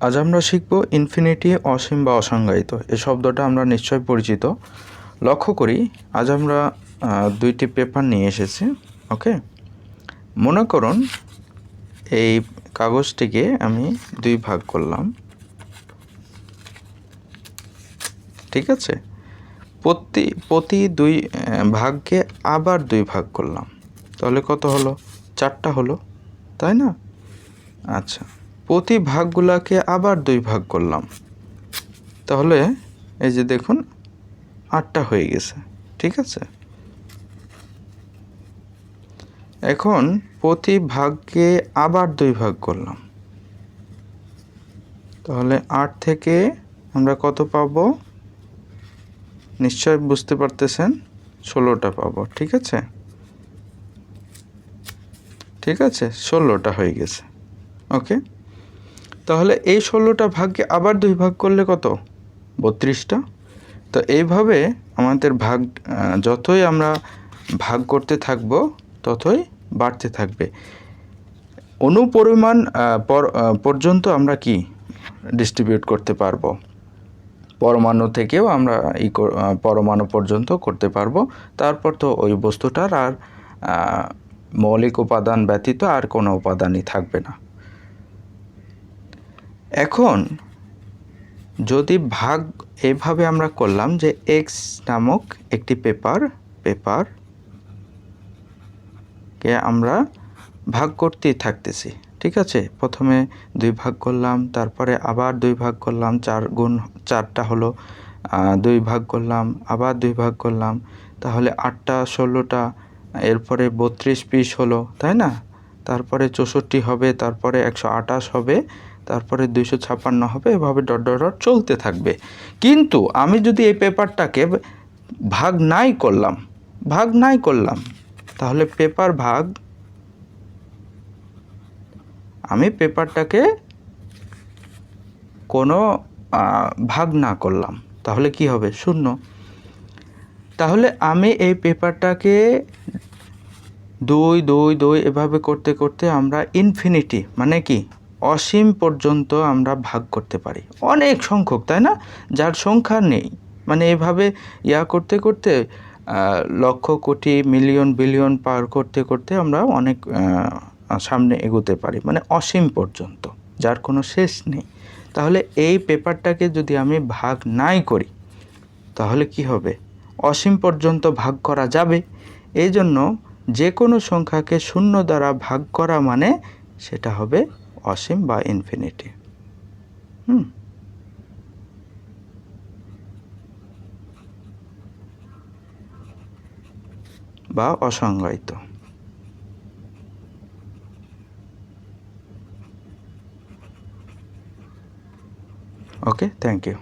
আজ আমরা শিখব ইনফিনিটি, অসীম বা অসংজ্ঞায়িত। এই শব্দটা আমরা নিশ্চয় পরিচিত। লক্ষ্য করি আজ আমরা দুইটি পেপার নিয়ে এসেছি। ওকে, মনে করুন এই কাগজটিকে আমি দুই ভাগ করলাম, ঠিক আছে। প্রতি দুই ভাগকে আবার দুই ভাগ করলাম, তাহলে কত হলো? 4টা হলো, তাই না? আচ্ছা, প্রতি ভাগগুলোকে আবার দুই ভাগ করলাম, তাহলে এই যে দেখুন 8টা হয়ে গেছে, ঠিক আছে। এখন প্রতি ভাগকে আবার দুই ভাগ করলাম, তাহলে 8 থেকে আমরা কত পাবো? নিশ্চয় বুঝতে পারতেছেন, 16টা পাবো, ঠিক আছে। ঠিক আছে, 16টা হয়ে গেছে। ওকে, তাহলে এই 16টা ভাগকে আবার দুই ভাগ করলে কত? 32টা। তো এইভাবে আমাদের ভাগ যতই আমরা ভাগ করতে থাকব ততই বাড়তে থাকবে। অনুপরিমাণ পর্যন্ত আমরা কি ডিস্ট্রিবিউট করতে পারবো। পরমাণু থেকেও আমরা পরমাণু পর্যন্ত করতে পারবো। তারপর তো ওই বস্তুটার আর মৌলিক উপাদান ব্যতীত আর কোনো উপাদানই থাকবে না। এখন যদি ভাগ এইভাবে আমরা করলাম যে এক্স নামক একটি পেপারকে আমরা ভাগ করতেই থাকতেছি, ঠিক আছে। প্রথমে দুই ভাগ করলাম, তারপরে আবার দুই ভাগ করলাম, 4 গুণ 4টা হলো, দুই ভাগ করলাম, আবার দুই ভাগ করলাম, তাহলে 8টা 16টা, এরপরে 32 পিস হলো, তাই না। তারপরে 64 হবে, তারপরে 128 হবে, তারপরে 256 হবে, এভাবে ডট ডট ডট চলতে থাকবে। কিন্তু আমি যদি এই পেপারটাকে ভাগ নাই করলাম তাহলে আমি পেপারটাকে কোনো ভাগ না করলাম, তাহলে কি হবে? 0। তাহলে আমি এই পেপারটাকে 2 2 2 এভাবে করতে করতে আমরা ইনফিনিটি মানে কি অসীম পর্যন্ত আমরা ভাগ করতে পারি। অনেক সংখ্যক, তাই না, যার সংখ্যা নেই। মানে এভাবে করতে করতে লক্ষ কোটি মিলিয়ন বিলিয়ন পার করতে করতে আমরা অনেক সামনে এগোতে পারি, মানে অসীম পর্যন্ত, যার কোনো শেষ নেই। তাহলে এই পেপারটাকে যদি আমি ভাগ নাই করি তাহলে কি হবে? অসীম পর্যন্ত ভাগ করা যাবে। এই জন্য যে কোনো সংখ্যাকে 0 দ্বারা ভাগ করা মানে সেটা হবে অসীম বা ইনফিনিটি। বা অসংজ্ঞায়িত। ওকে, থ্যাংক ইউ।